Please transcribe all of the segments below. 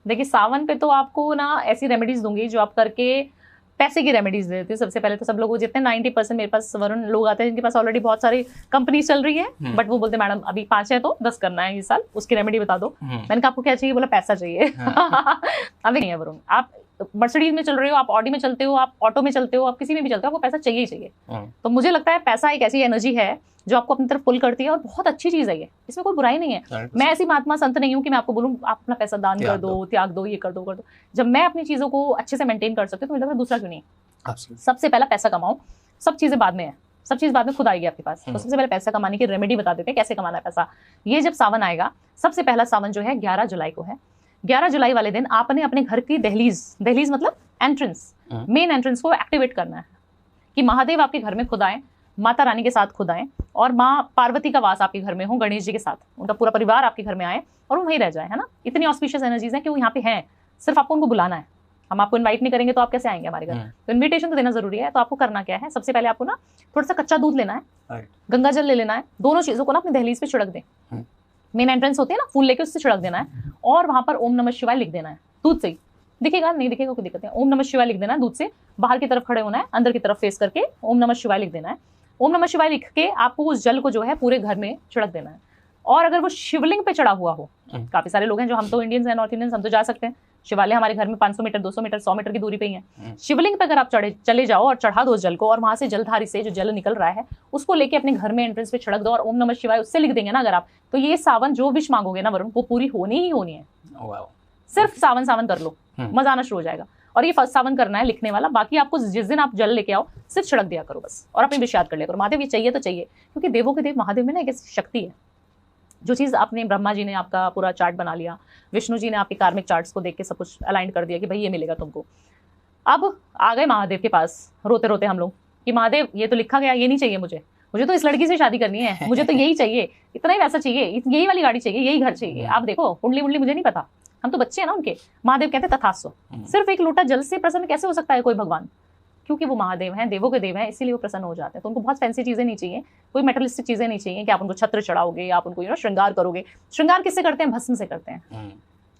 देखिए सावन पे तो आपको ना ऐसी रेमेडीज दूंगी जो आप करके पैसे की रेमेडीज देती हूँ। सबसे पहले तो सब लोग जितने 90% मेरे पास वरुण लोग आते हैं जिनके पास ऑलरेडी बहुत सारी कंपनी चल रही है, बट वो बोलते मैडम अभी 5 है तो 10 करना है इस साल, उसकी रेमेडी बता दो। मैंने कहा आपको क्या चाहिए? बोला पैसा चाहिए। अभी नहीं है वरुण, आप मर्सिडीज में चल रहे हो, आप ऑडी में चलते हो, आप ऑटो में चलते हो, आप किसी में भी चलते हो, आपको पैसा चाहिए ही चाहिए। तो मुझे लगता है पैसा एक ऐसी एनर्जी है जो आपको अपनी तरफ पुल करती है और बहुत अच्छी चीज है ये, इसमें कोई बुराई नहीं है। मैं ऐसी महात्मा संत नहीं हूँ कि मैं आपको बोलूँ आप अपना पैसा दान कर दो, त्याग दो, ये कर दो कर दो। जब मैं अपनी चीजों को अच्छे से मेंटेन कर सकती हूँ तो मुझे लगता है दूसरा क्यों नहीं। सबसे पहला पैसा कमाओ, सब चीजें बाद में है, सब चीज बाद में खुद आएगी आपके पास। तो सबसे पहले पैसा कमाने की रेमेडी बता देते हैं कैसे कमाना है पैसा। ये जब सावन आएगा, सबसे पहला सावन जो है 11 जुलाई को है। 11 जुलाई वाले दिन आपने अपने घर की दहलीज मतलब एंट्रेंस, मेन एंट्रेंस को एक्टिवेट करना है कि महादेव आपके घर में खुद आए, माता रानी के साथ खुद आए और माँ पार्वती का वास आपके घर में हो, गणेश जी के साथ उनका पूरा परिवार आपके घर में आए और वो वहीं रह जाए, है ना। इतनी ऑस्पिशियस एनर्जीज है कि वो यहाँ पे हैं, सिर्फ आपको उनको बुलाना है। हम आपको इनवाइट नहीं करेंगे तो आप कैसे आएंगे हमारे घर? तो इनविटेशन तो देना जरूरी है। तो आपको करना क्या है, सबसे पहले आपको ना थोड़ा सा कच्चा दूध लेना है, गंगा जल ले लेना है, दोनों चीजों को ना अपनी दहलीज पे छिड़क दें। मेन एंट्रेंस होती है ना, फूल लेके उससे छिड़क देना है और वहां पर ओम नमः शिवाय लिख देना है दूध से ही। दिखेगा नहीं दिखेगा कोई दिक्कत नहीं, ओम नमः शिवाय लिख देना है दूध से। बाहर की तरफ खड़े होना है, अंदर की तरफ फेस करके ओम नमः शिवाय लिख देना है। ओम नमः शिवाय लिख के आपको उस जल को जो है पूरे घर में छिड़क देना है। और अगर वो शिवलिंग पे चढ़ा हुआ हो, काफी सारे लोग हैं जो, हम तो इंडियंस हैं, नॉर्थ इंडियंस, हम तो जा सकते हैं, शिवालय हमारे घर में 500 मीटर 200 मीटर 100 मीटर की दूरी पे ही है। शिवलिंग पे अगर आप चले जाओ और चढ़ा दो उस जल को और वहां से जलधारी से जो जल निकल रहा है उसको लेके अपने घर में एंट्रेंस पे छिड़क दो और ओम नमः शिवाय उससे लिख देंगे ना अगर आप, तो ये सावन जो विश मांगोगे ना वरुण, वो पूरी होनी ही होनी है। सिर्फ सावन कर लो, मजा आना शुरू हो जाएगा। और ये फर्स्ट सावन करना है लिखने वाला, बाकी आपको जिस दिन आप जल लेके आओ सिर्फ छिड़क दिया करो बस, और अपनी विश याद कर लिया करो। महादेव ये चाहिए तो चाहिए, क्योंकि देवों के देव महादेव में ना एक शक्ति है। जो चीज आपने, ब्रह्मा जी ने आपका पूरा चार्ट बना लिया, विष्णु जी ने आपके कार्मिक चार्ट्स को देख के सब कुछ अलाइन कर दिया कि भाई ये मिलेगा तुमको। अब आ गए महादेव के पास रोते रोते हम लोग कि महादेव ये तो लिखा गया, ये नहीं चाहिए मुझे, मुझे तो इस लड़की से शादी करनी है, मुझे तो यही चाहिए, इतना ही पैसा चाहिए, यही वाली गाड़ी चाहिए, यही घर चाहिए। आप देखो कुंडली मुंडली मुझे नहीं पता, हम तो बच्चे हैं ना उनके। महादेव कहते तथास्तु। सिर्फ एक लोटा जल से प्रसन्न कैसे हो सकता है कोई भगवान? क्योंकि वो महादेव हैं, देवों के देव हैं, इसीलिए वो प्रसन्न हो जाते हैं। तो उनको बहुत फैंसी चीजें नहीं चाहिए, कोई मेटलिस्टिक चीजें नहीं चाहिए कि आप उनको छत्र चढ़ाओगे, आप उनको श्रृंगार करोगे। श्रृंगार किससे करते हैं? भस्म से करते हैं।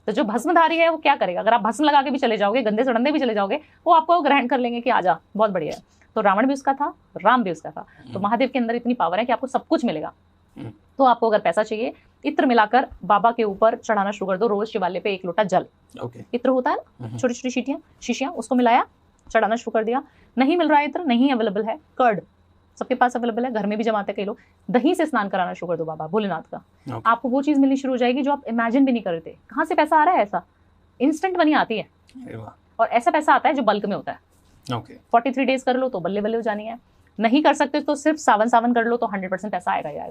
तो जो भस्मधारी है वो क्या करेगा? अगर आप भस्म लगा के भी चले जाओगे, गंदे सड़ंदे भी चले जाओगे, वो आपको ग्रहण कर लेंगे कि आजा, बहुत बढ़िया है। तो रावण भी उसका था, राम भी उसका था। तो महादेव के अंदर इतनी पावर है कि आपको सब कुछ मिलेगा। तो आपको अगर पैसा चाहिए, इत्र मिलाकर बाबा के ऊपर चढ़ाना शुरू कर दो रोज शिवालय पे 1 लोटा जल। इत्र होता है ना, छोटी छोटी शीशियां, उसको मिलाया, चढ़ाना शुरू कर दिया। नहीं मिल रहा है इत्र, नहीं अवेलेबल है, कर्ड सबके पास अवेलेबल है, घर में भी जमाते कई लोग, दही से स्नान कराना शुरू कर दो बाबा भोलेनाथ का। आपको वो चीज मिलनी शुरू हो जाएगी जो आप इमेजिन भी नहीं कर रहे थे। कहाँ से पैसा आ रहा है? ऐसा इंस्टेंट मनी आती है, और ऐसा पैसा आता है जो बल्क में होता है। 43 डेज कर लो तो बल्ले बल्ले हो जानी है। नहीं कर सकते तो सिर्फ सावन कर लो तो 100% पैसा आएगा ही आएगा।